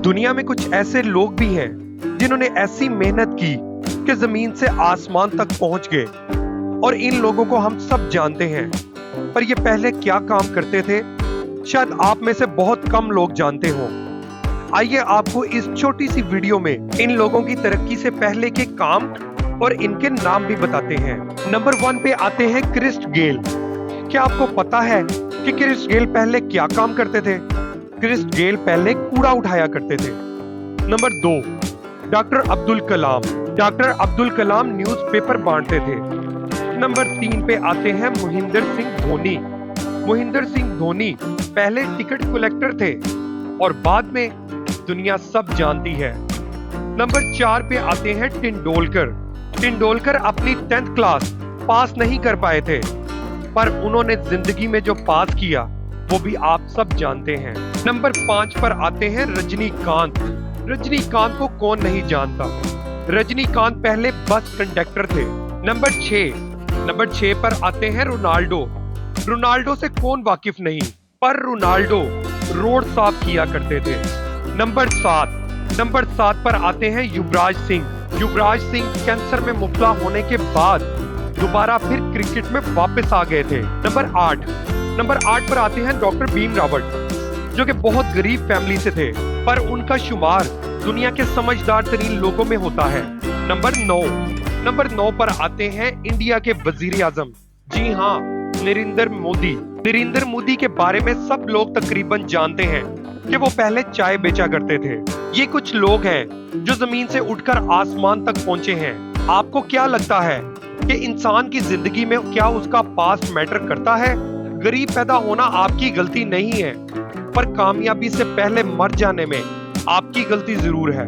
दुनिया में कुछ ऐसे लोग भी हैं जिन्होंने ऐसी मेहनत की कि जमीन से आसमान तक पहुंच गए, और इन लोगों को हम सब जानते हैं। पर ये पहले क्या काम करते थे, शायद आप में से बहुत कम लोग जानते हों। आइए आपको इस छोटी सी वीडियो में इन लोगों की तरक्की से पहले के काम और इनके नाम भी बताते हैं। नंबर 1 पे आते हैं क्रिस गेल। क्या आपको पता है कि क्रिस गेल पहले क्या काम करते थे? क्रिस गेल पहले कूड़ा उठाया करते थे। Number 2, doctor Abdul Kalam. Doctor Abdul Kalam newspaper बांटते थे। नंबर 3 पे आते हैं महेंद्र सिंह धोनी। महेंद्र सिंह धोनी पहले टिकट कलेक्टर थे और बाद में दुनिया सब जानती है। नंबर 4 पे आते हैं तेंदुलकर। तेंदुलकर अपनी 10th क्लास पास नहीं कर पाए थे, पर उन्होंने जिंदगी में जो पास किया वो भी आप सब जानते हैं। नंबर 5 पर आते हैं रजनीकांत। रजनीकांत को कौन नहीं जानता? रजनीकांत पहले बस कंडक्टर थे। नंबर 6 पर आते हैं रोनाल्डो। रोनाल्डो से कौन वाकिफ नहीं, पर रोनाल्डो रोड साफ किया करते थे। नंबर 7 पर आते हैं युवराज सिंह। युवराज सिंह कैंसर में मुब्तला होने के बाद दोबारा फिर क्रिकेट में वापस आ गए थे। नंबर 8 पर आते हैं डॉक्टर भीम रावत, जो कि बहुत गरीब फैमिली से थे, पर उनका शुमार दुनिया के समझदार तरीन लोगों में होता है। नंबर 9 पर आते हैं इंडिया के वजीर आजम। जी हाँ, नरेंद्र मोदी। नरेंद्र मोदी के बारे में सब लोग तकरीबन जानते हैं कि वो पहले चाय बेचा करते थे। ये कुछ लोग हैं जो जमीन से उठकर आसमान तक पहुंचे हैं। आपको क्या लगता है कि इंसान की जिंदगी में क्या उसका पास्ट मैटर करता है? गरीब पैदा होना आपकी गलती नहीं है, पर कामयाबी से पहले मर जाने में आपकी गलती जरूर है।